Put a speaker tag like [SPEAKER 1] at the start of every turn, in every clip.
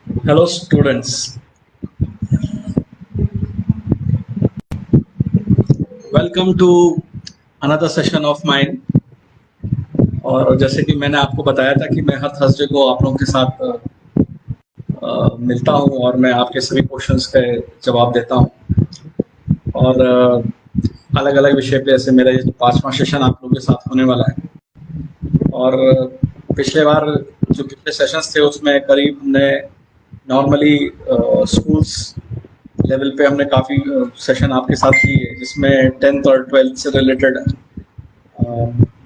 [SPEAKER 1] Hello, students. Welcome to another session of mine. और जैसे कि मैंने आपको बताया था कि मैं हर थर्सडे को आप लोगों के साथ मिलता हूं और मैं आपके सभी क्वेश्चंस के जवाब देता हूं और अलग-अलग विषय पे ऐसे मेरा ये 5वां सेशन आप लोगों के साथ होने वाला है। और पिछले बार जो पिछले सेशंस थे उसमें करीब हमने नॉर्मली स्कूल्स लेवल पे हमने काफ़ी सेशन आपके साथ लिए जिसमें 10th और 12th से रिलेटेड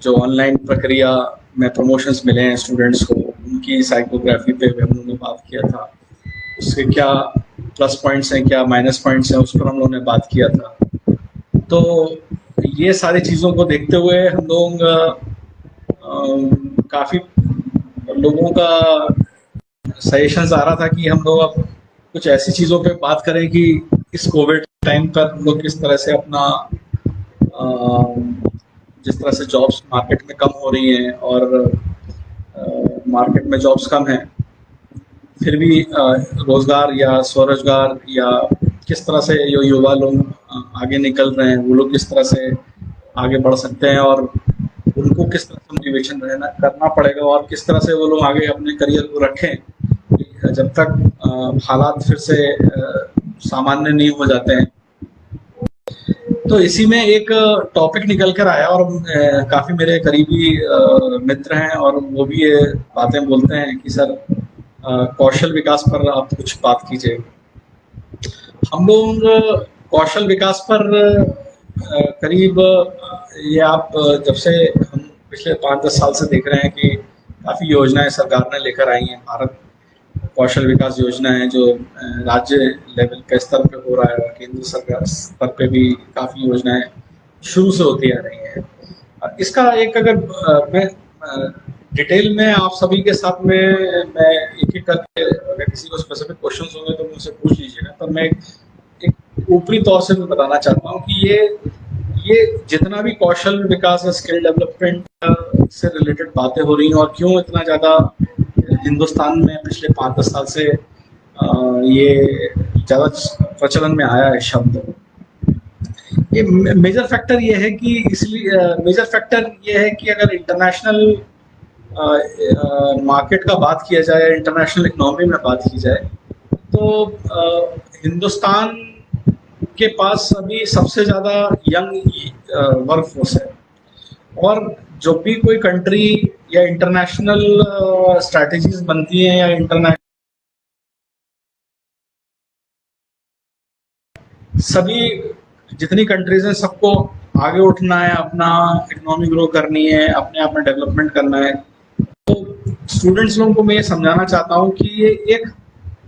[SPEAKER 1] जो ऑनलाइन प्रक्रिया में प्रमोशंस मिले हैं स्टूडेंट्स को उनकी साइकोग्राफी पे भी हम लोगों ने बात किया था। उसके क्या प्लस पॉइंट्स हैं, क्या माइनस पॉइंट्स हैं, उस पर हम लोगों ने बात किया था। तो ये सारी चीज़ों को देखते हुए हम लोग काफ़ी लोगों का सजेशंस आ रहा था कि हम लोग अब कुछ ऐसी चीज़ों पे बात करें कि इस कोविड टाइम पर हम लोग किस तरह से अपना जिस तरह से जॉब्स मार्केट में कम हो रही हैं और मार्केट में जॉब्स कम हैं फिर भी रोज़गार या स्वरोजगार या किस तरह से जो युवा लोग आगे निकल रहे हैं वो लोग किस तरह से आगे बढ़ सकते हैं और उनको किस तरह से मोटिवेशन रहना करना पड़ेगा और किस तरह से वो लोग आगे अपने करियर को रखें जब तक हालात फिर से सामान्य नहीं हो जाते हैं। तो इसी में एक टॉपिक निकल कर आया और काफ़ी मेरे करीबी मित्र हैं और वो भी ये बातें बोलते हैं कि सर कौशल विकास पर आप कुछ बात कीजिए। हम लोग कौशल विकास पर करीब ये आप जब से हम पिछले 5-10 साल से देख रहे हैं कि काफ़ी योजनाएं सरकार ने लेकर आई हैं। भारत कौशल विकास योजना है जो राज्य लेवल के स्तर पे हो रहा है और केंद्र सरकार स्तर पे भी काफ़ी योजनाएं शुरू से होती आ रही हैं। इसका एक अगर मैं डिटेल में आप सभी के साथ में मैं एक करके अगर किसी को स्पेसिफिक क्वेश्चंस होंगे तो मुझसे पूछ लीजिएगा। पर मैं एक ऊपरी तौर से मैं बताना चाहता हूँ कि ये जितना भी कौशल विकास या स्किल डेवलपमेंट से रिलेटेड बातें हो रही हैं और क्यों इतना ज़्यादा हिंदुस्तान में पिछले 5-10 साल से ये ज़्यादा प्रचलन में आया है शब्द। ये मेजर फैक्टर ये है कि इसलिए मेजर फैक्टर ये है कि अगर इंटरनेशनल मार्केट का बात किया जाए, इंटरनेशनल इकोनॉमी में बात की जाए तो हिंदुस्तान के पास अभी सबसे ज़्यादा यंग वर्क फोर्स है और जब भी कोई कंट्री या इंटरनेशनल स्ट्रैटेजीज बनती हैं या इंटरनेशनल सभी जितनी कंट्रीज हैं सबको आगे उठना है, अपना इकोनॉमी ग्रो करनी है, अपने आप में डेवलपमेंट करना है। तो स्टूडेंट्स लोगों को मैं ये समझाना चाहता हूँ कि ये एक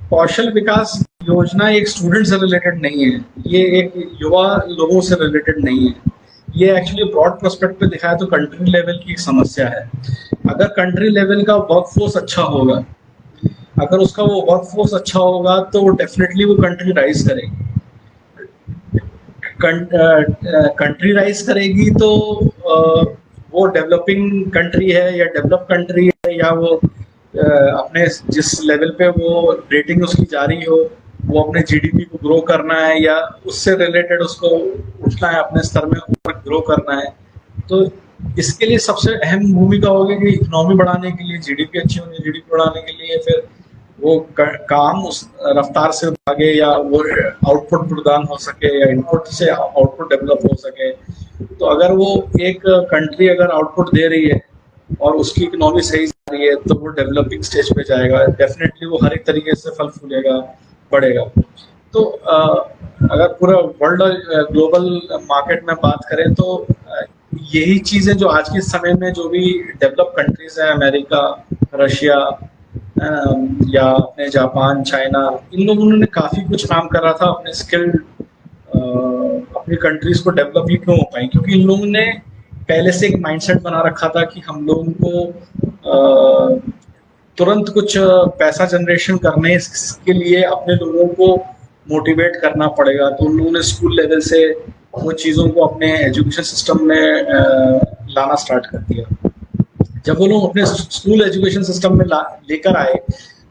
[SPEAKER 1] कौशल विकास योजना एक स्टूडेंट से रिलेटेड नहीं है, ये एक युवा लोगों से रिलेटेड नहीं है। ये एक्चुअली ब्रॉड प्रोस्पेक्ट पे दिखाया तो कंट्री लेवल की समस्या है। अगर कंट्री लेवल का वर्कफोर्स अच्छा होगा, अगर उसका वो वर्कफोर्स अच्छा होगा तो वो डेफिनेटली वो कंट्री राइज करेगी। कंट्री राइज करेगी तो वो डेवलपिंग कंट्री है या डेवलप कंट्री है या वो अपने जिस लेवल पे वो रेटिंग उसकी जा रही हो वो अपने जीडीपी को ग्रो करना है या उससे रिलेटेड उसको उठना है, अपने स्तर में ऊपर ग्रो करना है। तो इसके लिए सबसे अहम भूमिका होगी कि इकोनॉमी बढ़ाने के लिए, जीडीपी अच्छी होनी, जीडीपी बढ़ाने के लिए फिर वो काम उस रफ्तार से भागे या वो आउटपुट प्रदान हो सके या इनपुट से आउटपुट डेवलप हो सके। तो अगर वो एक कंट्री अगर आउटपुट दे रही है और उसकी इकोनॉमी सही जा रही है तो वो डेवलपिंग स्टेज पे जाएगा, डेफिनेटली वो हर एक तरीके से फल फूलेगा, बढ़ेगा। तो अगर पूरा वर्ल्ड ग्लोबल मार्केट में बात करें तो यही चीज़ें जो आज के समय में जो भी डेवलप कंट्रीज हैं, अमेरिका, रशिया या अपने जापान, चाइना, इन लोगों ने काफ़ी कुछ काम कर रहा था अपने स्किल्ड अपनी कंट्रीज को डेवलप ही क्यों हो पाई, क्योंकि इन लोगों ने पहले से एक माइंडसेट बना रखा था कि हम लोगों को तुरंत कुछ पैसा जनरेशन करने के लिए अपने लोगों को मोटिवेट करना पड़ेगा। तो उन लोगों ने स्कूल लेवल से वो चीज़ों को अपने एजुकेशन सिस्टम में लाना स्टार्ट कर दिया। जब वो लोग अपने स्कूल एजुकेशन सिस्टम में लेकर आए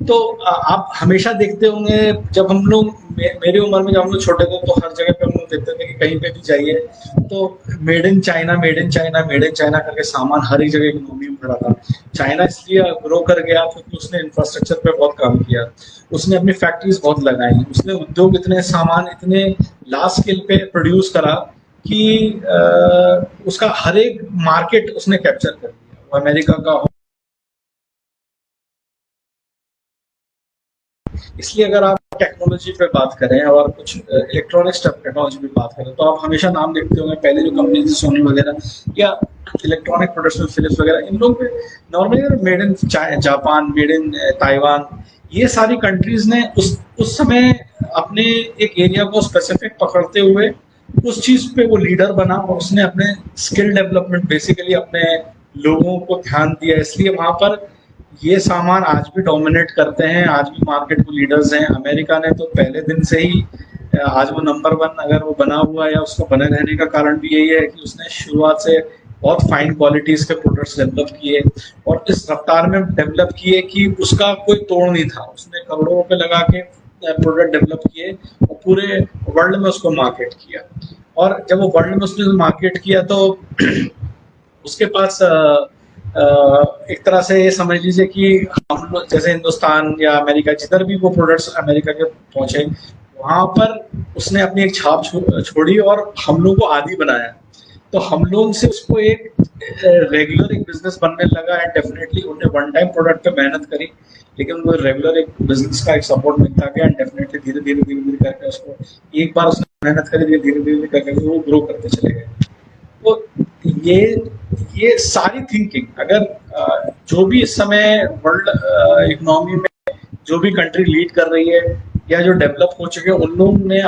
[SPEAKER 1] तो आप हमेशा देखते होंगे, जब हम लोग मेरी उम्र में जब हम लोग छोटे थे तो हर जगह पे हम लोग देखते थे कि कहीं पे भी जाइए तो made in China, made in China, made in China करके सामान हर एक जगह इकोनॉमी में खड़ा था। चाइना इसलिए ग्रो कर गया क्योंकि उसने इंफ्रास्ट्रक्चर पे बहुत काम किया, उसने अपनी फैक्ट्रीज बहुत लगाई, उसने उद्योग इतने सामान इतने लार्ज स्केल पे प्रोड्यूस करा कि उसका हर एक मार्केट उसने कैप्चर कर लिया, वो अमेरिका का हो। इसलिए अगर आप टेक्नोलॉजी पे बात करें और कुछ इलेक्ट्रॉनिक्स टेक्नोलॉजी पे बात करें तो आप हमेशा नाम देखते होंगे, पहले जो कंपनी थी सोनी वगैरह या इलेक्ट्रॉनिक प्रोडक्ट्स में फिलिप्स वगैरह, इन लोग पे normally made in Japan, made in Taiwan, ये सारी कंट्रीज ने उस समय अपने एक एरिया को स्पेसिफिक पकड़ते हुए उस चीज पे वो लीडर बना और उसने अपने स्किल डेवलपमेंट बेसिकली अपने लोगों को ध्यान दिया, इसलिए वहां पर ये सामान आज भी डोमिनेट करते हैं, आज भी मार्केट को लीडर्स हैं। अमेरिका ने तो पहले दिन से ही आज वो नंबर 1 अगर वो बना हुआ है या उसको बने रहने का कारण भी यही है कि उसने शुरुआत से बहुत फाइन क्वालिटीज के प्रोडक्ट्स डेवलप किए और इस रफ्तार में डेवलप किए कि उसका कोई तोड़ नहीं था। उसने करोड़ों रुपए लगा के प्रोडक्ट डेवलप किए और पूरे वर्ल्ड में उसको मार्केट किया, और जब वो वर्ल्ड में उसने मार्केट किया तो उसके पास एक तरह से ये समझ लीजिए कि हम लोग जैसे हिंदुस्तान या अमेरिका, जिधर भी वो प्रोडक्ट्स अमेरिका के पहुंचे वहां पर उसने अपनी एक छाप छोड़ी और हम लोग को आदी बनाया। तो हम लोग से उसको एक रेगुलर एक बिजनेस बनने लगा एंड डेफिनेटली उन्होंने वन टाइम प्रोडक्ट पे मेहनत करी, लेकिन वो रेगुलर एक बिजनेस का एक सपोर्ट मिलता गया एंड डेफिनेटली धीरे धीरे धीरे धीरे करके उसको एक बार उसने मेहनत करी, धीरे धीरे करके वो ग्रो करते चले गए। तो ये सारी थिंकिंग अगर जो भी इस समय वर्ल्ड इकोनॉमी में जो भी कंट्री लीड कर रही है या जो डेवलप हो चुके हैं, उन लोगों ने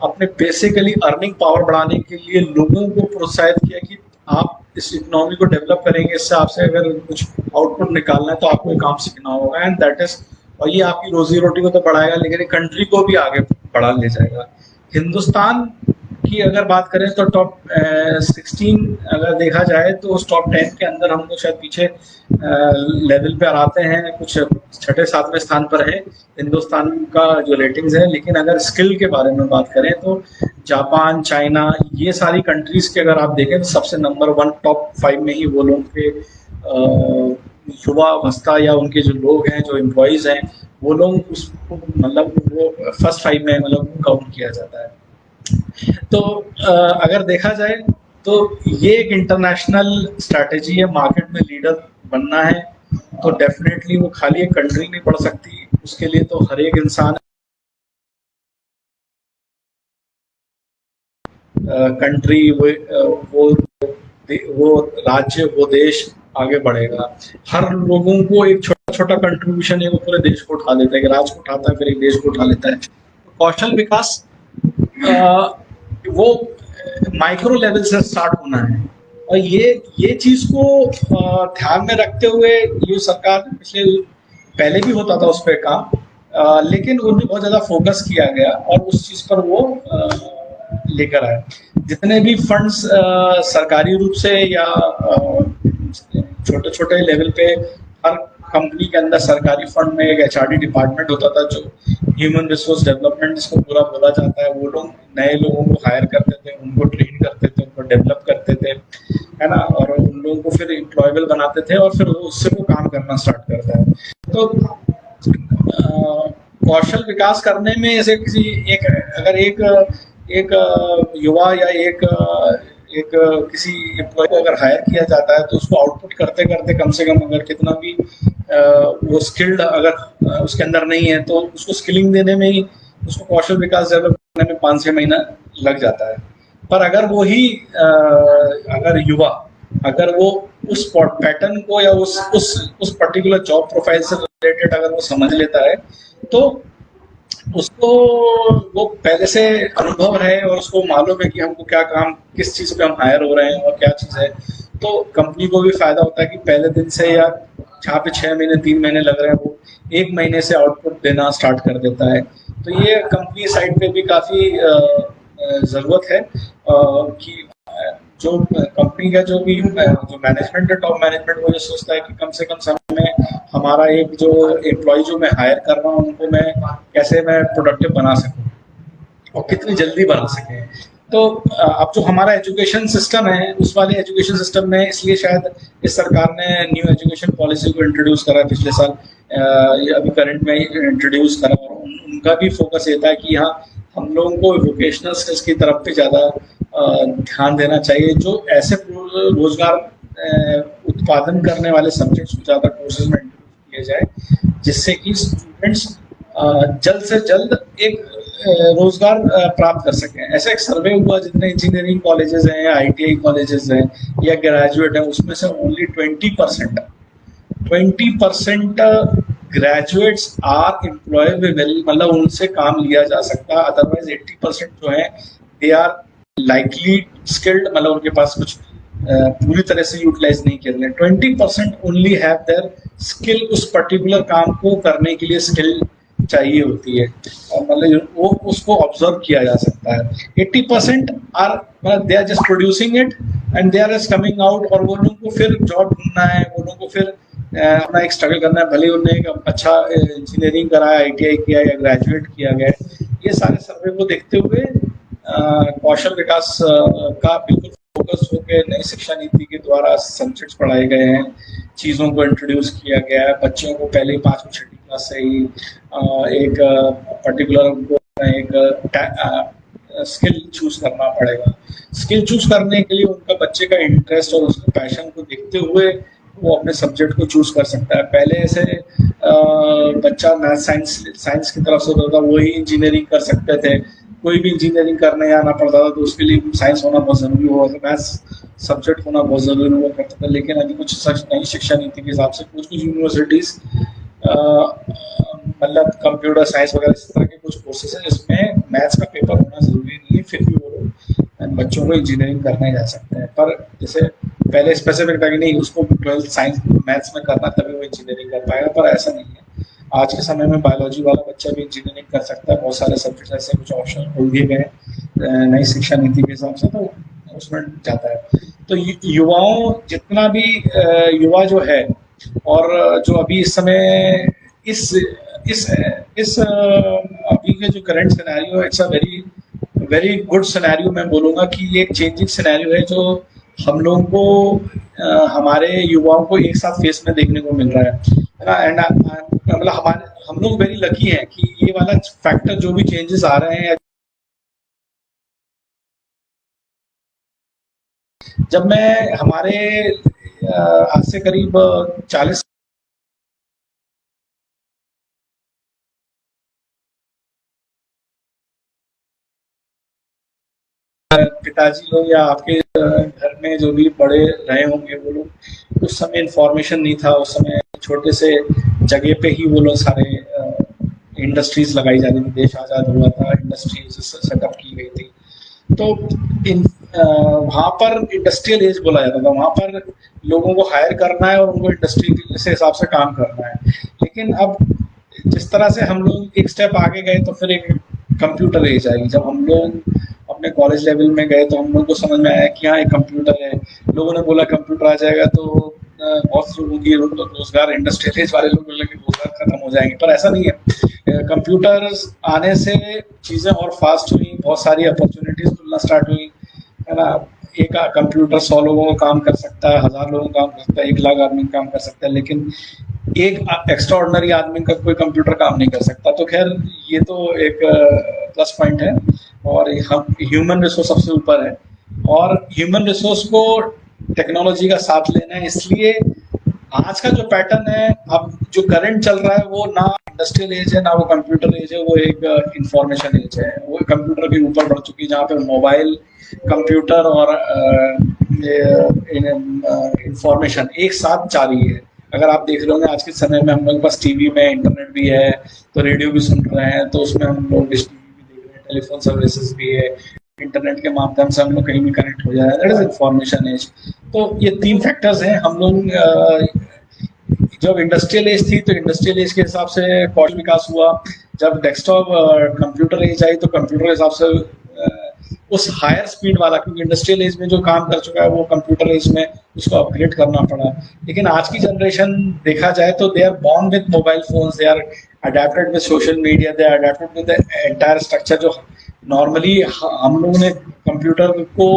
[SPEAKER 1] अपने बेसिकली अर्निंग पावर बढ़ाने के लिए लोगों को प्रोत्साहित किया कि आप इस इकोनॉमी को डेवलप करेंगे, इससे आपसे अगर कुछ आउटपुट निकालना है तो आपको एक काम सीखना होगा एंड दैट इज, और ये आपकी रोजी रोटी को तो बढ़ाएगा लेकिन कंट्री को भी आगे बढ़ा ले जाएगा। हिंदुस्तान की अगर बात करें तो टॉप 16 अगर देखा जाए तो उस टॉप 10 के अंदर हम लोग शायद पीछे लेवल पे आते हैं, कुछ 6-7वें स्थान पर है हिंदुस्तान का जो रेटिंग्स है। लेकिन अगर स्किल के बारे में बात करें तो जापान, चाइना, ये सारी कंट्रीज के अगर आप देखें तो सबसे नंबर 1 टॉप 5 में ही वो लोग के युवा अवस्था या उनके जो लोग हैं, जो एम्प्लॉयज हैं, वो लोग उसको मतलब वो फर्स्ट 5 में मतलब काउंट किया जाता है। तो अगर देखा जाए तो ये एक इंटरनेशनल स्ट्रैटेजी है, मार्केट में लीडर बनना है तो डेफिनेटली वो खाली एक कंट्री नहीं बढ़ सकती, उसके लिए तो हर एक इंसान कंट्री वो राज्य, वो देश आगे बढ़ेगा। हर लोगों को एक छोटा छोटा कंट्रीब्यूशन है, वो पूरे देश को उठा लेता है, एक राज्य को उठाता है फिर एक देश को उठा लेता है। कौशल विकास वो माइक्रो लेवल से स्टार्ट होना है और ये चीज को ध्यान में रखते हुए ये सरकार पिछले पहले भी होता था उस पर काम, लेकिन उन्हें बहुत ज्यादा फोकस किया गया और उस चीज पर वो लेकर आए। जितने भी फंड्स सरकारी रूप से या छोटे छोटे लेवल पे हर कंपनी के अंदर सरकारी फंड में एक एचआरडी डिपार्टमेंट होता था जो ह्यूमन रिसोर्स डेवलपमेंट जिसको पूरा बोला जाता है, वो लोग नए लोगों को हायर करते थे, उनको ट्रेन करते थे, उनको डेवलप करते थे, है ना, और उन लोगों को फिर एम्प्लॉयबल बनाते थे और फिर उससे वो काम करना स्टार्ट करता है। तो कौशल विकास करने में ऐसे किसी एक युवा या एक किसी एम्प्लॉय को अगर हायर किया जाता है तो उसको आउटपुट करते करते कम से कम अगर कितना भी वो स्किल्ड अगर उसके अंदर नहीं है तो उसको स्किलिंग देने में ही उसको कौशल विकास डेवलप करने में 5-6 महीना लग जाता है। पर अगर वो ही अगर युवा अगर वो उस पैटर्न को या उस पर्टिकुलर जॉब प्रोफाइल से रिलेटेड अगर वो समझ लेता है तो उसको वो पहले से अनुभव है और उसको मालूम है कि हमको क्या काम, किस चीज पे हम हायर हो रहे हैं और क्या चीज है, तो कंपनी को भी फायदा होता है कि पहले दिन से या जहाँ पे 6 महीने 3 महीने लग रहे हैं वो 1 महीने से आउटपुट देना स्टार्ट कर देता है। तो ये कंपनी साइड पे भी काफी जरूरत है कि जो कंपनी का जो भी जो मैनेजमेंट है, टॉप मैनेजमेंट, वो ये सोचता है कि कम से कम समय में हमारा एक जो एम्प्लॉय जो मैं हायर कर रहा हूँ उनको मैं कैसे मैं प्रोडक्टिव बना सकूँ और कितनी जल्दी बना सकें। तो अब जो हमारा एजुकेशन सिस्टम है उस वाले एजुकेशन सिस्टम में इसलिए शायद इस सरकार ने न्यू एजुकेशन पॉलिसी को इंट्रोड्यूस करा पिछले साल, ये अभी करंट में इंट्रोड्यूस करा, और उनका भी फोकस ये था कि यहाँ हम लोगों को वोकेशनल स्किल्स की तरफ पे ज़्यादा ध्यान देना चाहिए, जो ऐसे रोजगार उत्पादन करने वाले सब्जेक्ट्स को ज़्यादा कोर्सेज में इंट्रोड्यूस किए जाए, जिससे कि स्टूडेंट्स जल्द से जल्द एक रोजगार प्राप्त कर सकें। ऐसा एक सर्वे हुआ, जितने इंजीनियरिंग कॉलेजेस हैं या आईटीआई कॉलेजेस हैं या ग्रेजुएट हैं, उसमें से ओनली 20% ग्रेजुएट्स आर एम्प्लॉयबल, मतलब उनसे काम लिया जा सकता है। अदरवाइज 80% जो है दे आर लाइकली स्किल्ड, मतलब उनके पास कुछ पूरी तरह से यूटिलाइज नहीं कर रहे। 20% ओनली हैव देयर स्किल, उस पर्टिकुलर काम को करने के लिए स्किल चाहिए होती है, और मतलब वो उसको ऑब्जर्व किया जा सकता है। 80% आर मतलब they are just producing it and they are just coming out, और वो लोगों को फिर जॉब ढूंढना है, वो लोगों को फिर अपना एक स्ट्रगल करना है, भले उन्होंने एक अच्छा इंजीनियरिंग करा है, आईटीआई किया या ग्रेजुएट किया गया। ये सारे सर्वे को देखते हुए कौशल विकास का बिल्कुल फोकस होकर नई शिक्षा नीति के द्वारा सब्जेक्ट्स पढ़ाए गए हैं, चीज़ों को इंट्रोड्यूस किया गया है। बच्चों को पहले 5वीं 6वीं क्लास से ही एक पर्टिकुलर एक स्किल चूज करना पड़ेगा। स्किल चूज करने के लिए उनका बच्चे का इंटरेस्ट और उसके पैशन को देखते हुए वो अपने सब्जेक्ट को चूज कर सकता है। पहले ऐसे बच्चा मैथ साइंस की तरफ से होता था, वही इंजीनियरिंग कर सकते थे। कोई भी इंजीनियरिंग करने आना पड़ता था तो उसके लिए साइंस होना बहुत जरूरी हुआ था, मैथ्स सब्जेक्ट होना बहुत जरूरी हुआ करता था। लेकिन अभी कुछ नई शिक्षा नीति के हिसाब से कुछ यूनिवर्सिटीज मतलब कंप्यूटर साइंस वगैरह इस तरह के कुछ कोर्सेज हैं जिसमें मैथ्स का पेपर होना जरूरी नहीं है, फिर भी वो लोग बच्चों को इंजीनियरिंग करने जा सकते हैं। पर जैसे पहले स्पेसिफिक था कि नहीं, उसको 12th साइंस मैथ्स में करना तभी वो इंजीनियरिंग कर पाएगा, पर ऐसा नहीं है। आज के समय में बायोलॉजी वाला बच्चा भी इंजीनियरिंग कर सकता है। बहुत सारे सब्जेक्ट ऐसे कुछ ऑप्शन खोल दिए गए नई शिक्षा नीति के हिसाब से, तो उसमें जाता है। तो युवाओं जितना भी युवा जो है, और जो अभी इस समय इस इस इस अभी के जो करंट सिनेरियो है, it's a very very good scenario. मैं बोलूँगा कि ये एक चेंजिंग सिनेरियो है जो हम लोगों को हमारे युवाओं को एक साथ फेस में देखने को मिल रहा है ना। एंड मतलब हम लोग वेरी लकी हैं कि ये वाला फैक्टर जो भी चेंजेस आ रहे हैं, जब मैं हमारे आज से करीब 40 पिताजी लोग या आपके घर में जो भी बड़े रहे होंगे, वो लोग उस समय इंफॉर्मेशन नहीं था। उस समय छोटे से जगह पे ही वो लोग सारे इंडस्ट्रीज लगाई जाती थी। देश आज़ाद हुआ था, इंडस्ट्रीज सेटअप की गई थी। तो वहाँ पर इंडस्ट्रियल एज बोला जाता था, वहाँ पर लोगों को हायर करना है और उनको इंडस्ट्री के हिसाब से काम करना है। लेकिन अब जिस तरह से हम लोग एक स्टेप आगे गए, तो फिर एक कंप्यूटर एज आई। जब हम लोग अपने कॉलेज लेवल में गए तो हम लोग को समझ में आया कि हाँ एक कंप्यूटर है। लोगों ने बोला कंप्यूटर आ जाएगा तो बहुत से लोगों की रोजगार, इंडस्ट्रियल एज वाले लोग बोले कि रोजगार खत्म हो जाएंगे, पर ऐसा नहीं है। कंप्यूटर्स आने से चीज़ें और फास्ट हुई, बहुत सारी अपॉर्चुनिटीज खुलना स्टार्ट हुई, है ना। एक कंप्यूटर 100 लोगों का काम कर सकता है, 1000 लोगों का काम कर सकता है, 1 लाख आदमी काम कर सकता है, लेकिन एक एक्स्ट्रा ऑर्डिनरी आदमी का कोई कंप्यूटर काम नहीं कर सकता। तो खैर ये तो एक प्लस पॉइंट है, और हम ह्यूमन रिसोर्स सबसे ऊपर है, और ह्यूमन रिसोर्स को टेक्नोलॉजी का साथ लेना है। इसलिए आज का जो पैटर्न है, अब जो करंट चल रहा है, वो ना इंडस्ट्रियल एज है ना वो कंप्यूटर एज है, वो एक इंफॉर्मेशन एज है। वो कंप्यूटर के ऊपर बढ़ चुकी है, जहाँ पे मोबाइल, कंप्यूटर और इंफॉर्मेशन एक साथ जारी है। अगर आप देख रहे होंगे आज के समय में हम लोग के पास टीवी में इंटरनेट भी है, तो रेडियो भी सुन रहे हैं, तो उसमें हम लोग डिश टीवी भी देख रहे हैं, टेलीफोन सर्विसेज भी है, इंटरनेट के माध्यम से हम लोग कहीं भी कनेक्ट हो जा रहे हैं। That is information age. तो ये 3 फैक्टर्स हैं। हम लोग जब इंडस्ट्रियल एज थी तो इंडस्ट्रियल एज के हिसाब से कौशल विकास हुआ। जब डेस्कटॉप कंप्यूटर एज आई तो कंप्यूटर के हिसाब से उस हायर स्पीड वाला, क्योंकि इंडस्ट्रियल एज में जो काम कर चुका है वो कंप्यूटर एज में उसको अपग्रेड करना पड़ा। लेकिन आज की जनरेशन देखा जाए तो they are born with mobile phones, they are adapted with social media, they are adapted with the entire structure. जो नॉर्मली हम लोगों ने कंप्यूटर को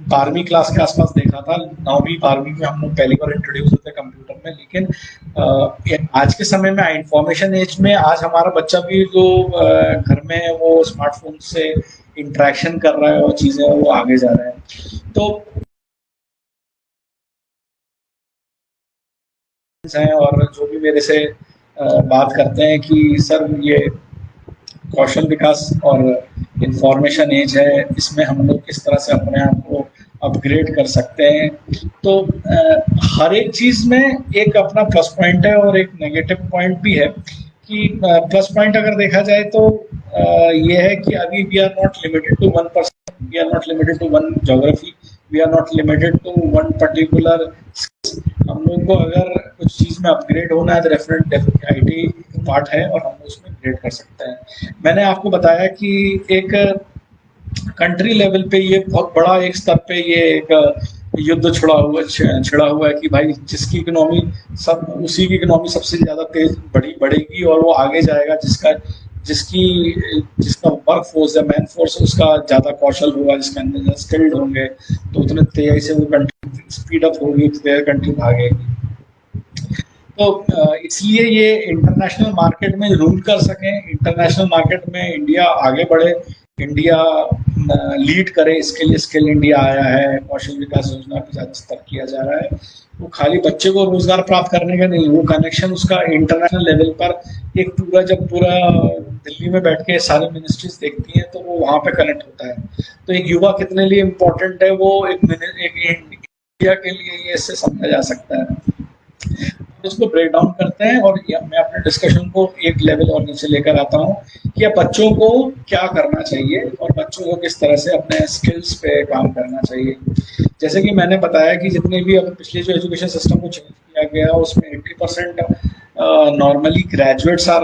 [SPEAKER 1] 12वीं क्लास के आसपास देखा था, 9वीं 12वीं में हम लोग पहली बार इंट्रोड्यूस होते कंप्यूटर में। लेकिन आज के समय में इंफॉर्मेशन एज में आज हमारा बच्चा भी जो घर में है वो स्मार्टफोन से इंटरेक्शन कर रहा है और चीज़ें वो आगे जा रहे हैं। तो हैं और जो भी मेरे से बात करते हैं कि सर ये कौशल विकास और इंफॉर्मेशन एज है, इसमें हम लोग किस तरह से अपने आप को अपग्रेड कर सकते हैं। तो हर एक चीज़ में एक अपना प्लस पॉइंट है और एक नेगेटिव पॉइंट भी है। कि प्लस पॉइंट अगर देखा जाए तो ये है कि अभी we are not limited to one person, we are not limited to one geography, we are not limited to one particular. हम लोग को अगर कुछ चीज़ में अपग्रेड होना है तो डेफिनेट आईटी पार्ट है और हम उसमें अपग्रेड कर सकते हैं। मैंने आपको बताया कि एक कंट्री लेवल पे ये बहुत बड़ा एक स्तर पे ये एक युद्ध छिड़ा हुआ है कि भाई जिसकी इकोनॉमी सब उसी की इकोनॉमी सबसे ज़्यादा तेज बढ़ेगी और वो आगे जाएगा, जिसका वर्क फोर्स है, मैन फोर्स उसका ज़्यादा कौशल होगा, जिसके अंदर स्किल्ड होंगे, तो उतने तेजी से वो कंट्री स्पीड अप होगी, तो कंट्री भागेगी। तो इसलिए ये इंटरनेशनल मार्केट में रूल कर सकें, इंटरनेशनल मार्केट में इंडिया आगे बढ़े, इंडिया लीड करे, इसके लिए स्किल इंडिया आया है, कौशल विकास योजना पे ज़्यादा स्तर किया जा रहा है। वो खाली बच्चे को रोजगार प्राप्त करने का नहीं, वो कनेक्शन उसका इंटरनेशनल लेवल पर एक जब पूरा दिल्ली में बैठ के सारी मिनिस्ट्रीज देखती हैं तो वो वहाँ पे कनेक्ट होता है। तो एक युवा कितने लिए इम्पोर्टेंट है वो एक इंडिया के लिए ये इससे समझा जा सकता है। इसको ब्रेक डाउन करते हैं और मैं अपने डिस्कशन को एक लेवल और नीचे लेकर आता हूँ कि अब बच्चों को क्या करना चाहिए और बच्चों को किस तरह से अपने स्किल्स पे काम करना चाहिए। जैसे कि मैंने बताया कि जितने भी अब पिछले जो एजुकेशन सिस्टम को चेंज किया गया उसमें 80% normally graduates are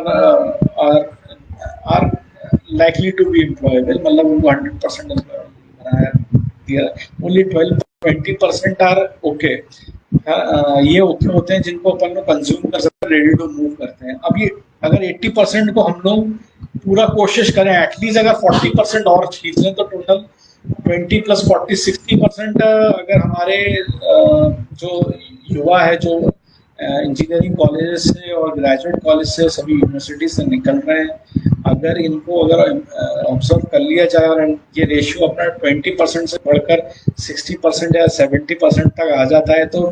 [SPEAKER 1] likely to be employable, मतलब उनको 100% एम्प्लॉयबल बनाया दिया। ओनली 20% आर ओके, ये होते हैं जिनको अपन लोग कंज्यूम कर सकते हैं, रेडी टू मूव करते हैं। अब ये अगर 80% को हम लोग पूरा कोशिश करें, एटलीस्ट अगर 40% और खींच लें तो टोटल 20 + 40 60% अगर हमारे जो युवा है जो इंजीनियरिंग कॉलेज से और ग्रेजुएट कॉलेज से सभी यूनिवर्सिटी से निकल रहे हैं, अगर इनको ऑब्जर्व कर लिया जाए और ये रेशियो अपना 20% से बढ़कर 60% या 70% तक आ जाता है तो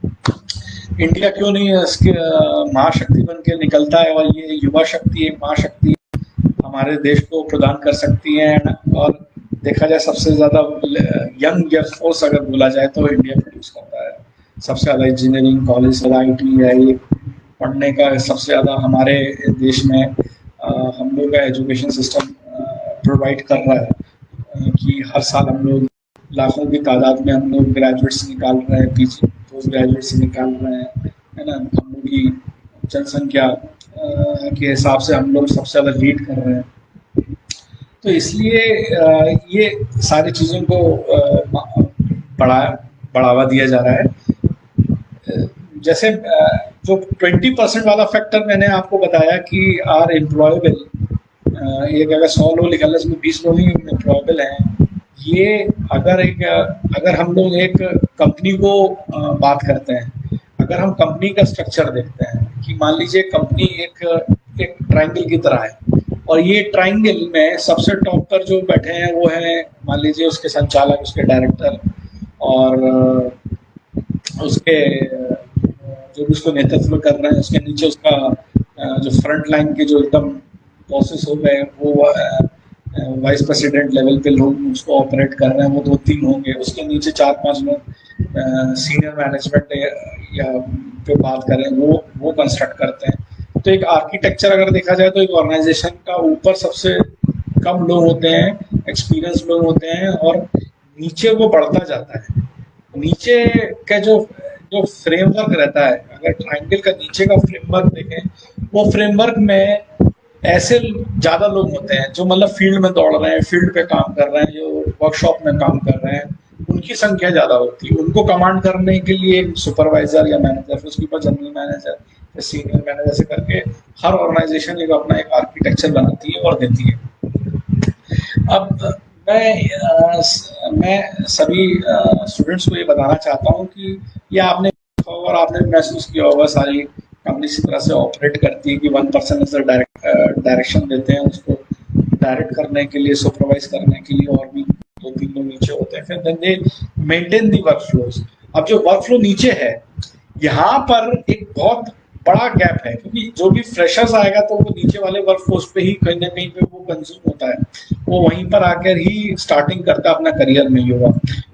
[SPEAKER 1] इंडिया क्यों नहीं इसके महाशक्ति बन के निकलता है। और ये युवा शक्ति एक महाशक्ति हमारे देश को प्रदान कर सकती है। और देखा जाए सबसे ज़्यादा यंग फोर्स अगर बोला जाए तो इंडिया प्रोड्यूस करता है सबसे ज़्यादा। इंजीनियरिंग कॉलेज IT है, ये पढ़ने का सबसे ज़्यादा हमारे देश में हम लोग का एजुकेशन सिस्टम प्रोवाइड कर रहा है कि हर साल हम लोग लाखों की तादाद में हम लोग ग्रेजुएट्स निकाल रहे हैं, PG पोस्ट ग्रेजुएट्स निकाल रहे हैं, है ना। हम लोग की जनसंख्या के हिसाब से हम लोग सबसे ज़्यादा लीड कर रहे हैं। तो इसलिए ये सारी चीज़ों को बढ़ावा दिया जा रहा है। जैसे जो 20% वाला फैक्टर मैंने आपको बताया कि आर एम्प्लॉयबल, एक अगर 100 लोग निकलने उसमें 20 लोग ही एम्प्लॉयबल हैं। ये अगर हम लोग एक कंपनी को बात करते हैं, अगर हम कंपनी का स्ट्रक्चर देखते हैं कि मान लीजिए कंपनी एक ट्रायंगल की तरह है और ये ट्रायंगल में सबसे टॉप पर जो बैठे हैं वो है मान लीजिए उसके संचालक, उसके डायरेक्टर और उसके जो भी उसको नेतृत्व कर रहे हैं, उसके नीचे उसका जो फ्रंट लाइन के जो एकदम बॉसेस हो गए वो वाइस प्रेसिडेंट लेवल पे लोग उसको ऑपरेट कर रहे हैं, वो 2-3 होंगे। उसके नीचे 4-5 लोग सीनियर मैनेजमेंट या पे बात करें वो कंस्ट्रक्ट करते हैं। तो एक आर्किटेक्चर अगर देखा जाए तो एक ऑर्गेनाइजेशन का ऊपर सबसे कम लोग होते हैं, एक्सपीरियंस लोग होते हैं और नीचे वो बढ़ता जाता है। नीचे का जो फ्रेमवर्क रहता है, अगर ट्रायंगल का नीचे का फ्रेमवर्क देखें, वो फ्रेमवर्क में ऐसे ज़्यादा लोग होते हैं जो मतलब फील्ड में दौड़ रहे हैं, फील्ड पे काम कर रहे हैं, जो वर्कशॉप में काम कर रहे हैं, उनकी संख्या ज़्यादा होती है। उनको कमांड करने के लिए सुपरवाइजर या मैनेजर, फिर उसके ऊपर जनरल मैनेजर या सीनियर मैनेजर से करके हर ऑर्गेनाइजेशन एक अपना एक आर्किटेक्चर बनाती है और देती है। अब मैं सभी स्टूडेंट्स को ये बताना चाहता हूँ कि ये आपने और आपने महसूस किया होगा, सारी कंपनी इसी तरह से ऑपरेट करती है कि वन पर्सन इज डायरेक्शन देते हैं उसको डायरेक्ट करने के लिए, सुपरवाइज करने के लिए, और भी 2-3 लोग नीचे होते हैं, फिर then they maintain the workflows. अब जो वर्कफ्लो नीचे है, यहाँ पर एक बहुत बड़ा गैप है, क्योंकि जो भी फ्रेशर्स आएगा तो वो नीचे वाले वर्कफोर्स पे ही कहीं ना कहीं पे वो कंज्यूम होता है, वो वहीं पर आकर ही स्टार्टिंग करता है अपना करियर में। युवा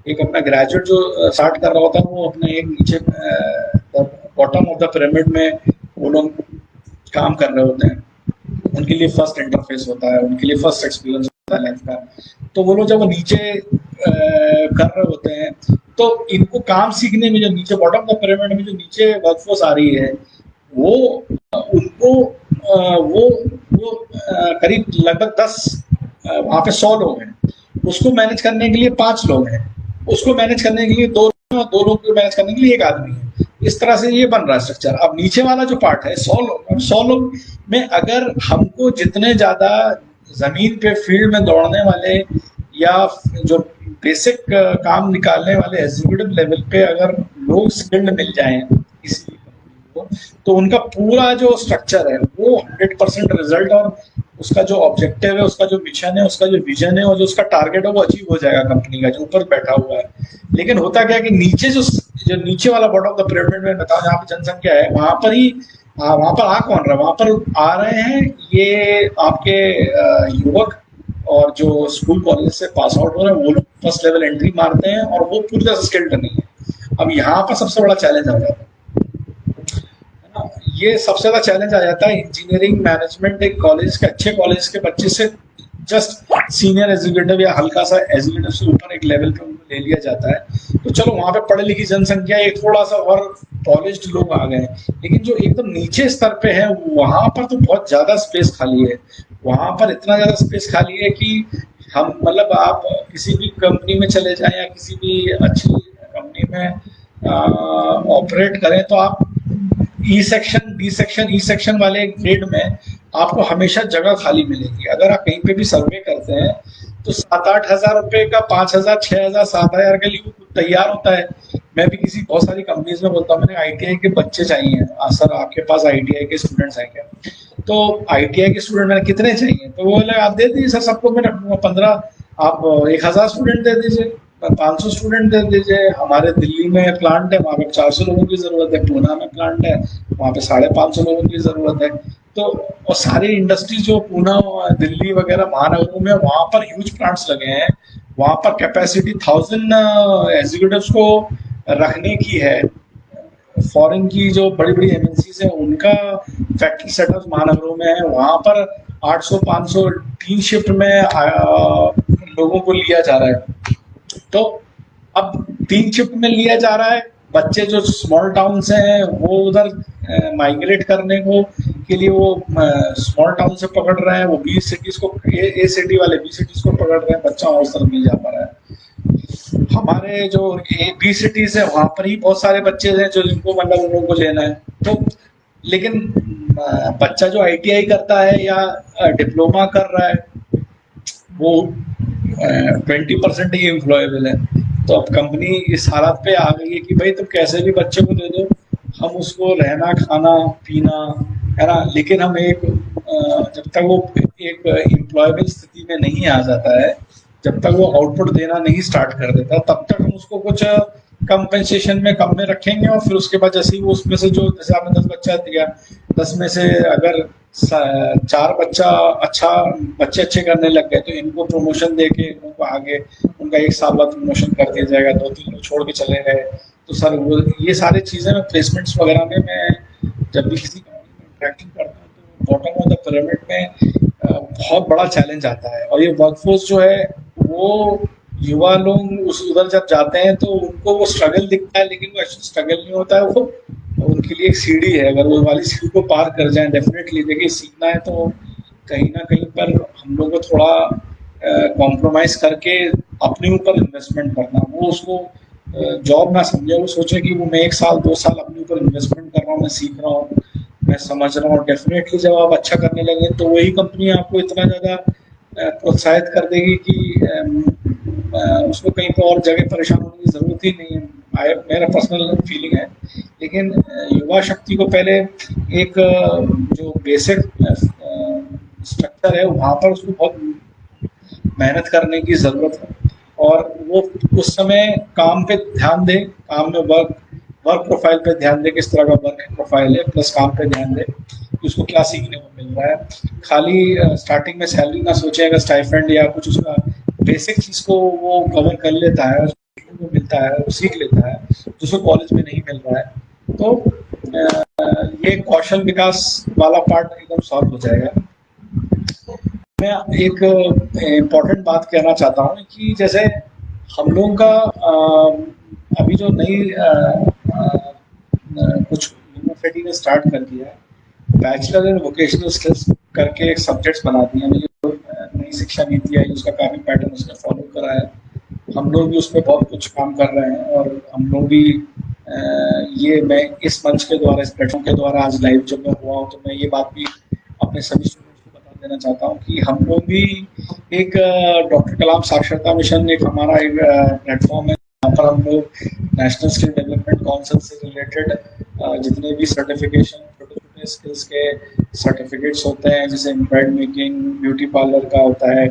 [SPEAKER 1] एक अपना ग्रेजुएट जो स्टार्ट कर रहा होता है, वो अपने एक नीचे बॉटम ऑफ द पिरामिड में वो लोग काम कर रहे होते हैं, उनके लिए फर्स्ट इंटरफेस होता है, उनके लिए फर्स्ट एक्सपीरियंस होता है लाइफ का। तो वो लोग जब वो नीचे कर रहे होते हैं, तो इनको काम सीखने में, जो नीचे बॉटम ऑफ द पिरामिड में जो नीचे वर्कफोर्स आ रही है, वो उनको वो करीब लगभग 10 वहाँ पे 100 लोग हैं, उसको मैनेज करने के लिए 5 लोग हैं, उसको मैनेज करने के लिए 2 लोग, 2 लोग को मैनेज करने के लिए 1 आदमी है। इस तरह से ये बन रहा है स्ट्रक्चर। अब नीचे वाला जो पार्ट है 100 लोग में अगर हमको जितने ज्यादा जमीन पे फील्ड में दौड़ने वाले या जो बेसिक काम निकालने वाले एग्जीक्यूटिव लेवल पे अगर लोग स्किल्ड मिल जाएं इसी, तो उनका पूरा जो स्ट्रक्चर है वो 100% रिजल्ट और उसका जो ऑब्जेक्टिव है, उसका जो मिशन है, उसका जो विजन है और जो उसका टारगेट है वो अचीव हो जाएगा कंपनी का जो ऊपर बैठा हुआ है। लेकिन होता क्या है कि नीचे जो नीचे वाला बॉटम ऑफ द पिरामिड में बताओ, जहाँ पे जनसंख्या है, वहां पर ही वहां पर आ कौन रहा है? वहां पर आ रहे हैं ये आपके युवक और जो स्कूल कॉलेज से पास आउट हो रहे हैं, वो लोग फर्स्ट लेवल एंट्री मारते हैं और वो पूरी तरह से स्किल्ड नहीं है। अब यहाँ पर सबसे बड़ा चैलेंज आ जाता है, ये सबसे ज्यादा चैलेंज आ जाता है इंजीनियरिंग मैनेजमेंट एक कॉलेज के, अच्छे कॉलेज के बच्चे से जस्ट सीनियर एग्जीक्यूटिव या हल्का सा एग्जीक्यूटिव से ऊपर एक लेवल पे उनको ले लिया जाता है। तो चलो वहां पे पढ़े लिखी जनसंख्या एक थोड़ा सा और पॉलिश्ड लोग आ गए, लेकिन जो एकदम नीचे स्तर पे है वहां पर तो बहुत ज्यादा स्पेस खाली है। वहां पर इतना ज्यादा स्पेस खाली है कि हम मतलब आप किसी भी कंपनी में चले जाएं या किसी भी अच्छी कंपनी में ऑपरेट करें, तो आप E section, B section, E section वाले ग्रेड में आपको हमेशा जगह खाली मिलेगी। अगर आप कहीं पे भी सर्वे करते हैं तो 7-8 हजार रुपए का 5,000, 6,000, 7,000 के लिए तैयार होता है। मैं भी किसी बहुत सारी कंपनीज में बोलता हूँ मैंने ITI के बच्चे चाहिए, सर आपके पास ITI के स्टूडेंट्स हैं क्या? तो ITI के स्टूडेंट मैंने कितने चाहिए? तो वो बोले आप दे दीजिए सर, सबको मैं रखूंगा 15, आप 1,000 स्टूडेंट दे दीजिए, 500 स्टूडेंट दे दीजिए। हमारे दिल्ली में प्लांट है, वहाँ पे 400 लोगों की जरूरत है, पूना में प्लांट है, वहाँ पे 550 लोगों की जरूरत है। तो और सारी इंडस्ट्री जो पूना, दिल्ली वगैरह महानगरों में, वहाँ पर ह्यूज प्लांट्स लगे हैं, वहाँ पर कैपेसिटी 1000 एग्जीक्यूटिव्स को रखने की है। फॉरेन की जो बड़ी बड़ी MNCs है उनका फैक्ट्री सेटअप महानगरों में है, वहाँ पर 800-500 3 शिफ्ट में लोगों को लिया जा रहा है। तो अब 3 शिफ्ट में लिया जा रहा है, बच्चे जो स्मॉल टाउन से हैं वो उधर माइग्रेट करने को के लिए वो स्मॉल टाउन से पकड़ रहे हैं, वो बी सिटीज को, ए सिटी वाले बी सिटीज को पकड़ रहे हैं, बच्चा उस तरफ नहीं जा पा रहा है। हमारे जो बी सिटीज है वहां पर ही बहुत सारे बच्चे हैं जो जिनको मतलब उन लोगों को लेना है। तो लेकिन बच्चा जो ITI करता है या डिप्लोमा कर रहा है वो 20% ही एम्प्लॉयबल है। तो अब कंपनी इस हालत पे आ गई है कि भाई तुम कैसे भी बच्चे को दे दो, हम उसको रहना खाना पीना है ना, लेकिन हम एक जब तक वो एक एम्प्लॉयबल स्थिति में नहीं आ जाता है, जब तक वो आउटपुट देना नहीं स्टार्ट कर देता, तब तक हम उसको कुछ कंपेंसेशन में कम में रखेंगे। और फिर उसके बाद जैसे ही वो उसमें से जो, जैसे आपने 10 बच्चा दिया, 10 में से अगर 4 बच्चे अच्छे करने लग गए तो इनको प्रमोशन दे के इनको आगे उनका 1 साल बाद प्रमोशन कर दिया जाएगा। 2-3 लोग छोड़ के चले गए तो सर वो ये सारी चीज़ें मैं प्लेसमेंट्स वगैरह में मैं जब भी किसी कंपनी में इंटरेक्टिंग करता हूँ तो बॉटम ऑफ द पिरामिड में बहुत बड़ा चैलेंज आता है। और ये वर्कफोर्स जो है वो युवा लोग उधर जब जाते हैं तो उनको वो स्ट्रगल दिखता है, लेकिन वो एक्चुअली स्ट्रगल नहीं होता है, वो उनके लिए एक सीढ़ी है। अगर वो वाली सीढ़ी को पार कर जाए, डेफिनेटली देखिए सीखना है तो कहीं ना कहीं पर हम लोग को थोड़ा कॉम्प्रोमाइज़ करके अपने ऊपर इन्वेस्टमेंट करना, वो उसको जॉब ना समझे, वो सोचे कि वो मैं 1 साल 2 साल अपने ऊपर इन्वेस्टमेंट कर रहा हूँ, मैं सीख रहा हूँ, मैं समझ रहा हूँ। डेफिनेटली जब आप अच्छा करने लगे तो वही कंपनी आपको इतना ज़्यादा प्रोत्साहित कर देगी कि उसको कहीं पर और जगह परेशान होने की ज़रूरत ही नहीं है। मेरा पर्सनल फीलिंग है। लेकिन युवा शक्ति को पहले एक जो बेसिक स्ट्रक्चर है वहाँ पर उसको बहुत मेहनत करने की ज़रूरत है, और वो उस समय काम पे ध्यान दे, काम में वर्क प्रोफाइल पे ध्यान दे, किस तरह का वर्क प्रोफाइल है, प्लस काम पे ध्यान दे कि उसको क्या सीखने को मिल रहा है। खाली स्टार्टिंग में सैलरी ना सोचे, अगर स्टाइपेंड या कुछ उसका बेसिक चीज़ को वो कवर कर लेता है, सीखने को मिलता है, वो सीख लेता है जिसको कॉलेज में नहीं मिल रहा है, तो ये कौशल विकास वाला पार्ट एकदम सॉल्व हो जाएगा। मैं एक इम्पोर्टेंट बात कहना चाहता हूँ कि जैसे हम लोगों का अभी जो नई कुछ यूनिवर्सिटी ने स्टार्ट कर दिया है, बैचलर इन वोकेशनल स्किल्स करके एक सब्जेक्ट्स बना दिए हैं। जो नई शिक्षा नीति आई उसका काफ़ी पैटर्न उसने फॉलो करा है। हम लोग भी उस पर बहुत कुछ काम कर रहे हैं, और हम लोग भी ये मैं इस मंच के द्वारा, इस प्लेटफॉर्म के द्वारा आज लाइव जब मैं हुआ हूँ तो मैं ये बात भी अपने सभी स्टूडेंट्स को बता देना चाहता हूँ कि हम लोग भी एक डॉक्टर कलाम साक्षरता मिशन एक हमारा एक प्लेटफॉर्म है, जहाँ पर हम लोग नेशनल स्किल डेवलपमेंट काउंसिल से रिलेटेड जितने भी सर्टिफिकेशन, छोटे छोटे स्किल्स के सर्टिफिकेट्स होते हैं, जैसे एम्ब्रॉयड मेकिंग, ब्यूटी पार्लर का होता है,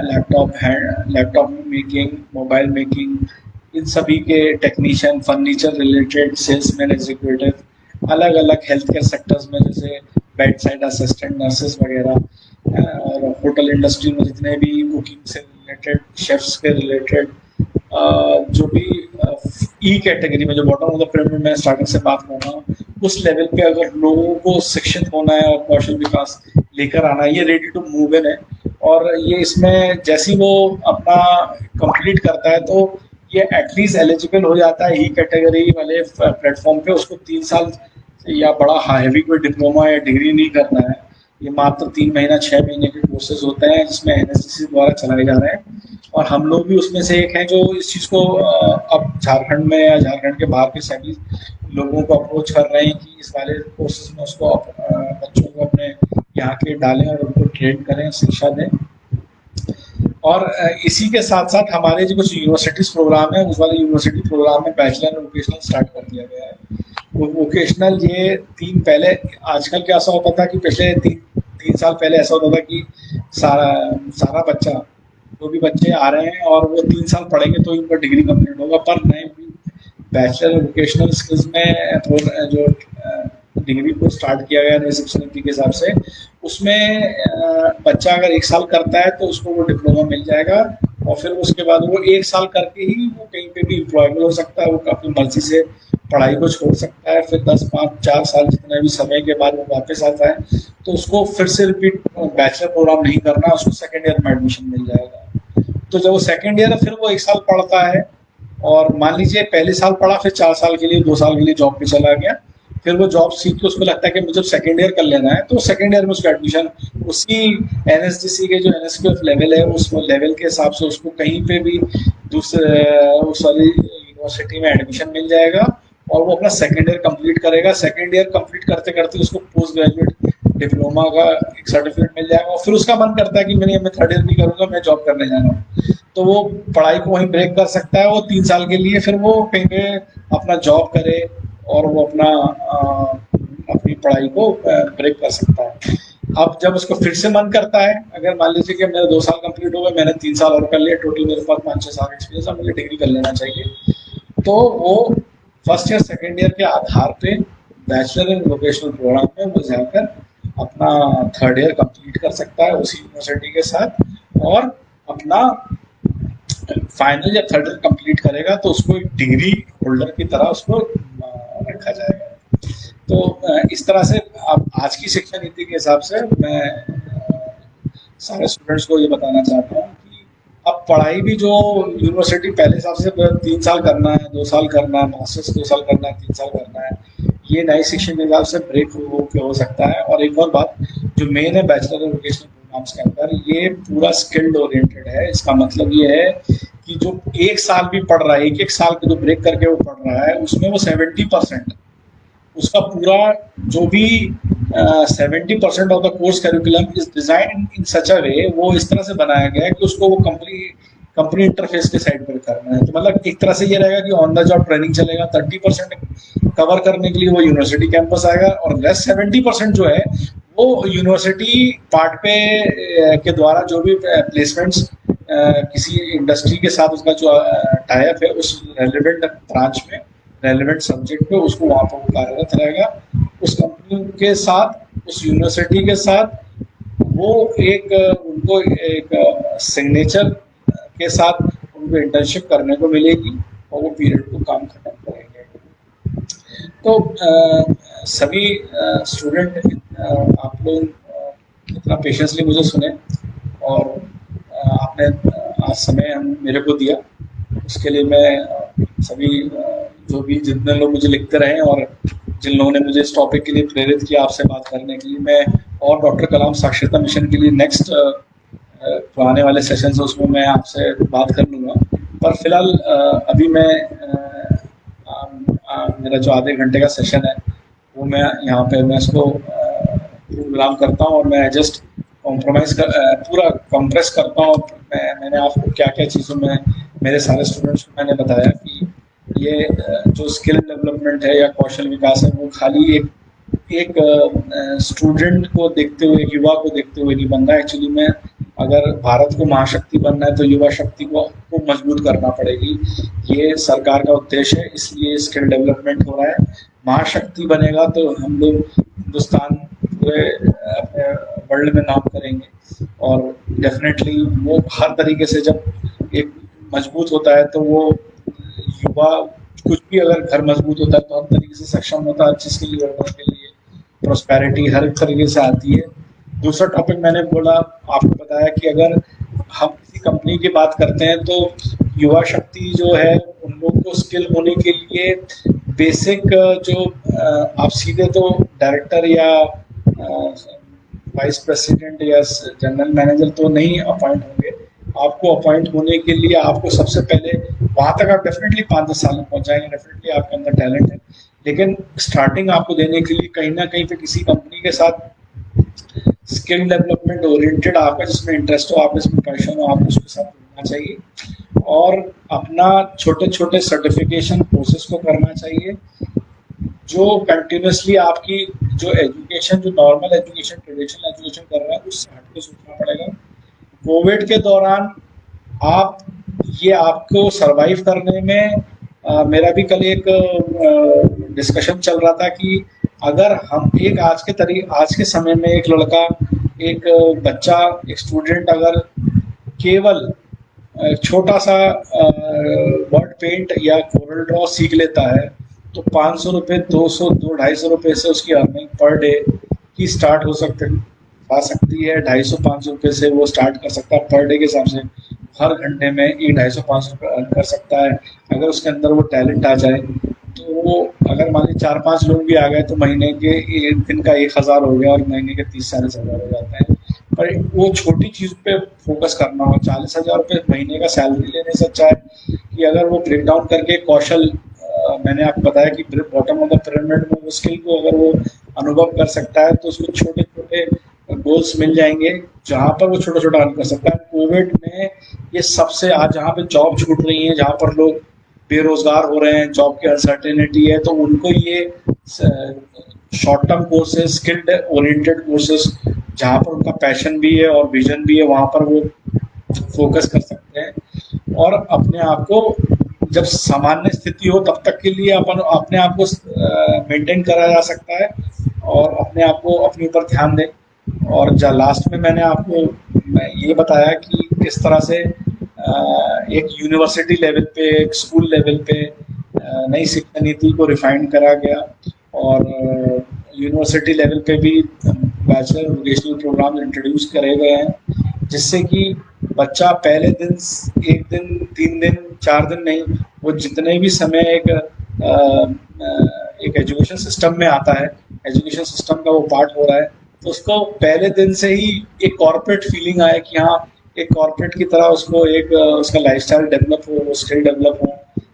[SPEAKER 1] लैपटॉप मेकिंग, मोबाइल मेकिंग, इन सभी के technician, furniture related, salesman, executive, अलग अलग हेल्थ केयर सेक्टर्स में जैसे बेड साइड असिस्टेंट, नर्सेस वगैरह, और होटल इंडस्ट्री में जितने भी कुकिंग से रिलेटेड, शेफ्स के रिलेटेड, जो भी ई कैटेगरी में, जो बॉटम ऑफ द पिरामिड में स्टार्टिंग से बात कर रहा हूँ, उस लेवल पे अगर लोगों को शिक्षित होना है और कौशल विकास लेकर आना है, ये रेडी टू मूव इन है। और ये इसमें जैसे वो अपना कंप्लीट करता है तो ये एटलीस्ट एलिजिबल हो जाता है ई कैटेगरी वाले प्लेटफॉर्म पे। उसको 3 साल या बड़ा हैवी कोई डिप्लोमा या डिग्री नहीं करना है, ये मात्र 3 महीना 6 महीने के कोर्सेज होते हैं जिसमें एनएसडीसी द्वारा चलाए जा रहे हैं। और हम लोग भी उसमें से एक हैं जो इस चीज़ को अब झारखंड में या झारखंड के बाहर के सभी लोगों को अप्रोच कर रहे हैं कि इस वाले कोर्सेज में उसको बच्चों को अपने यहाँ के डालें और उनको ट्रेन करें, शिक्षा दें। और इसी के साथ साथ हमारे जो कुछ यूनिवर्सिटीज प्रोग्राम है, उस वाले यूनिवर्सिटी प्रोग्राम में बैचलर वोकेशनल स्टार्ट कर दिया गया है। वो वोकेशनल ये पहले आजकल क्या ऐसा होता था कि पिछले 3 साल पहले ऐसा होता था कि सारा बच्चा, जो भी बच्चे आ रहे हैं और वो 3 साल पढ़ेंगे तो इनका डिग्री कंप्लीट होगा, पर नए बैचलर वोकेशनल स्किल्स में जो डिग्री को स्टार्ट किया गया नई शिक्षा नीति के हिसाब से, उसमें बच्चा अगर 1 साल करता है तो उसको वो डिप्लोमा मिल जाएगा, और फिर उसके बाद वो 1 साल करके ही वो कहीं पे भी एम्प्लॉयबल हो सकता है, वो अपनी मर्जी से पढ़ाई को छोड़ सकता है। फिर 10, 5, 4 साल जितने भी समय के बाद वो वापस आता है तो उसको फिर से रिपीट बैचलर प्रोग्राम नहीं करना, उसको सेकेंड ईयर में एडमिशन मिल जाएगा। तो जब वो सेकेंड ईयर फिर वो 1 साल पढ़ता है, और मान लीजिए पहले साल पढ़ा, फिर 4 साल के लिए 2 साल के लिए जॉब पे चला गया, फिर वो जॉब सीख के उसको लगता है कि मुझे सेकेंड ईयर कर लेना है, तो सेकेंड ईयर में उसका एडमिशन उसी एनएसडीसी के जो एनएसक्यूएफ लेवल है उस लेवल के हिसाब से उसको कहीं पे भी दूसरे उस वाली यूनिवर्सिटी में एडमिशन मिल जाएगा, और वो अपना सेकेंड ईयर कंप्लीट करेगा। सेकेंड ईयर कंप्लीट करते करते उसको पोस्ट ग्रेजुएट डिप्लोमा का एक सर्टिफिकेट मिल जाएगा, और फिर उसका मन करता है कि मैं थर्ड ईयर भी करूँगा, मैं जॉब करने जा रहा हूँ, तो वो पढ़ाई को वहीं ब्रेक कर सकता है। वो 3 साल के लिए फिर वो कहीं पे अपना जॉब करे और वो अपनी पढ़ाई को ब्रेक कर सकता है। अब जब उसको फिर से मन करता है, अगर मान लीजिए कि मेरे 2 साल कंप्लीट हो गए, मैंने 3 साल और कर लिया, टोटल मेरे पास 5-6 साल एक्सपीरियंस है, मुझे डिग्री कर लेना चाहिए, तो वो फर्स्ट ईयर सेकेंड ईयर के आधार पे बैचलर इन वोकेशनल प्रोग्राम में वो जाकर अपना थर्ड ईयर कंप्लीट कर सकता है उसी यूनिवर्सिटी के साथ, और अपना फाइनल या थर्ड ईयर कंप्लीट करेगा तो उसको एक डिग्री होल्डर की तरह उसको रखा जाएगा। तो इस तरह से अब आज की शिक्षा नीति के हिसाब से मैं सारे स्टूडेंट्स को ये बताना चाहता हूँ कि अब पढ़ाई भी जो यूनिवर्सिटी पहले हिसाब से 3 साल करना है, 2 साल करना है, मास्टर्स 2 साल करना है, 3 साल करना है, ये नई शिक्षा के हिसाब से ब्रेक हो सकता है। और एक और बात, जो मेन है बैचलर वोकेशनल प्रोग्राम्स के अंदर, ये पूरा स्किल्ड ओरिएंटेड है। इसका मतलब ये है कि जो एक साल भी पढ़ रहा है, एक साल के जो ब्रेक करके वो पढ़ रहा है, उसमें वो 70% उसका पूरा जो भी 70% of the course curriculum is design in such a way, वो इस तरह से बनाया गया है कि उसको वो कंपनी इंटरफेस के साइड पर करना है। तो मतलब एक तरह से ये रहेगा कि ऑन द जॉब ट्रेनिंग चलेगा। 30% कवर करने के लिए वो यूनिवर्सिटी कैंपस आएगा, और रेस्ट 70% जो है वो यूनिवर्सिटी पार्ट पे के द्वारा जो भी प्लेसमेंट्स किसी इंडस्ट्री के साथ उसका जो टाइप है, उस रेलिवेंट ब्रांच में, रेलिवेंट सब्जेक्ट पे, उसको वहाँ पर वो कार्यरत रहेगा। उस कंपनी के साथ, उस यूनिवर्सिटी के साथ वो उनको एक सिग्नेचर के साथ उनको इंटर्नशिप करने को मिलेगी, और वो पीरियड को काम खत्म करेंगे। तो सभी स्टूडेंट, आप लोग इतना पेशेंसली मुझे सुने, और आपने आज समय मेरे को दिया, उसके लिए मैं सभी जो भी जितने लोग मुझे लिखते रहे और जिन लोगों ने मुझे इस टॉपिक के लिए प्रेरित किया आपसे बात करने के लिए, मैं और डॉक्टर कलाम साक्षरता मिशन के लिए नेक्स्ट जो आने वाले सेशन है उसमें मैं आपसे बात कर लूँगा। पर फिलहाल अभी मैं मेरा जो आधे घंटे का सेशन है वो मैं यहाँ पे मैं इसको विराम करता हूँ, और मैं जस्ट पूरा कंप्रेस करता हूँ। मैंने आपको क्या क्या चीज़ों में मेरे सारे स्टूडेंट्स को मैंने बताया कि ये जो स्किल डेवलपमेंट है या कौशल विकास है, वो खाली एक स्टूडेंट को देखते हुए, एक युवा को देखते हुए नहीं बनना। एक्चुअली में अगर भारत को महाशक्ति बनना है तो युवा शक्ति को मजबूत करना पड़ेगी। ये सरकार का उद्देश्य है, इसलिए स्किल डेवलपमेंट हो रहा है। महाशक्ति बनेगा तो हम लोग हिंदुस्तान पूरे अपने वर्ल्ड में नाम करेंगे, और डेफिनेटली वो हर तरीके से जब एक मजबूत होता है तो वो युवा, कुछ भी अगर घर मजबूत होता है तो हर तरीके से सक्षम होता है, जिसके लिए बढ़ने के लिए प्रोस्पेरिटी हर तरीके से आती है। दूसरा टॉपिक मैंने बोला, आपको बताया कि अगर हम किसी कंपनी की बात करते हैं तो युवा शक्ति जो है उन लोगों को स्किल होने के लिए बेसिक जो आप सीधे तो डायरेक्टर या वाइस प्रेसिडेंट या जनरल मैनेजर तो नहीं अपॉइंट होंगे। आपको अपॉइंट होने के लिए आपको सबसे पहले वहाँ तक आप डेफिनेटली 5-10 साल में पहुँच जाएंगे, डेफिनेटली आपके अंदर टैलेंट है, लेकिन स्टार्टिंग आपको देने के लिए कहीं ना कहीं पे किसी कंपनी के साथ स्किल डेवलपमेंट ओरिएंटेड, आपका जिसमें इंटरेस्ट हो, आप इसमें पैशन हो, आपको उसके साथ जुड़ना चाहिए और अपना छोटे छोटे सर्टिफिकेशन कोर्सेज को करना चाहिए, जो कंटिन्यूसली आपकी जो एजुकेशन, जो नॉर्मल एजुकेशन, ट्रेडिशनल एजुकेशन कर रहा है, उससे हट के सोचना पड़ेगा। कोविड के दौरान आपको सरवाइव करने में मेरा भी कल एक डिस्कशन चल रहा था कि अगर हम आज के समय में एक लड़का, एक बच्चा, एक स्टूडेंट अगर केवल छोटा सा वर्ड पेंट या कोरल ड्रॉ सीख लेता है तो 500 रुपये, 200, 250 रुपये से उसकी अर्निंग पर डे की स्टार्ट आ सकती है। 250-500 रुपये से वो स्टार्ट कर सकता है पर डे के हिसाब से। हर घंटे में ये 250-500 रुपये अर्न कर सकता है अगर उसके अंदर वो टैलेंट आ जाए। तो वो अगर मान लीजिए 4-5 लोग भी आ गए तो महीने के दिन का 1000 हो गया और महीने के 30-40 हज़ार हो जाते हैं। पर वो छोटी चीज़ पे फोकस करना हो। 40,000 रुपये महीने का सैलरी लेने से अच्छा है कि अगर वो ब्रेक डाउन करके कौशल, मैंने आपको बताया कि बॉटम ऑफ द पिरामिड में वो स्किल को अगर वो अनुभव कर सकता है तो उसको छोटे छोटे गोल्स मिल जाएंगे जहाँ पर वो छोटा छोटा अर्न कर सकता है। कोविड में ये सबसे आज जहाँ पे जॉब छूट रही है, जहाँ पर लोग बेरोजगार हो रहे हैं, जॉब की अनसर्टेनिटी है, तो उनको ये short term courses, skilled oriented courses जहाँ पर उनका पैशन भी है और विजन भी है, वहाँ पर वो फोकस कर सकते हैं। और अपने आप को जब सामान्य स्थिति हो तब तक के लिए अपने आप को मेंटेन करा जा सकता है और अपने आप को अपने ऊपर ध्यान दें। और लास्ट में मैंने आपको ये बताया कि किस तरह से एक यूनिवर्सिटी लेवल पे, एक स्कूल लेवल पे नई शिक्षा नीति को रिफाइन करा गया और यूनिवर्सिटी लेवल पे भी बैचलर वोकेशनल प्रोग्राम इंट्रोड्यूस करे गए हैं, जिससे कि बच्चा पहले दिन, 1 दिन, 3 दिन, 4 दिन नहीं, वो जितने भी समय एक एजुकेशन सिस्टम में आता है, एजुकेशन सिस्टम का वो पार्ट हो रहा है, तो उसको पहले दिन से ही एक कॉर्पोरेट फीलिंग आए कि हाँ एक कॉर्पोरेट की तरह उसको एक उसका लाइफस्टाइल डेवलप हो, स्किल डेवलप हो,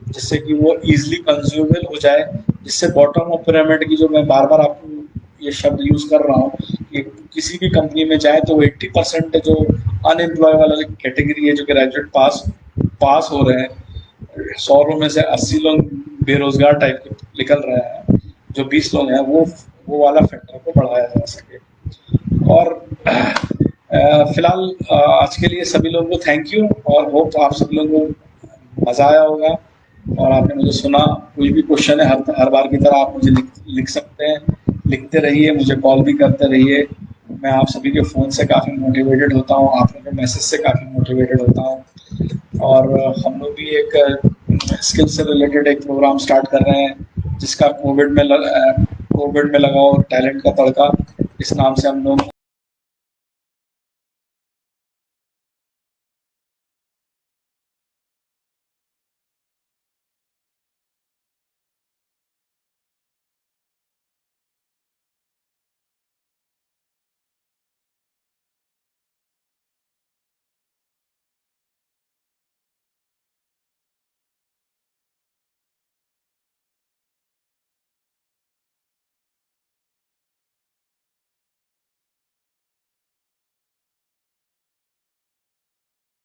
[SPEAKER 1] जिससे कि वो इजीली कंज्यूमेबल हो जाए, जिससे बॉटम ऑफ पिरामिड की जो मैं बार बार आपको ये शब्द यूज कर रहा हूँ कि किसी भी कंपनी में जाए तो 80% जो अनएम्प्लॉय वाला कैटेगरी है जो ग्रेजुएट पास हो रहे हैं, 100 लोग में से 80 लोग बेरोजगार टाइप के निकल रहे हैं, जो 20 लोग हैं वो वाला फैक्टर को बढ़ाया जा सके। और फिलहाल आज के लिए सभी लोगों को थैंक यू, और होप आप सभी लोगों को मज़ा आया होगा और आपने मुझे सुना। कोई भी क्वेश्चन है हर बार की तरह आप मुझे लिख सकते हैं, लिखते रहिए, मुझे कॉल भी करते रहिए। मैं आप सभी के फ़ोन से काफ़ी मोटिवेटेड होता हूँ, आप लोगों के मैसेज से काफ़ी मोटिवेटेड होता हूँ। और हम लोग भी एक स्किल से रिलेटेड एक प्रोग्राम स्टार्ट कर रहे हैं जिसका कोविड में लगाओ टैलेंट का तड़का, इस नाम से हम लोग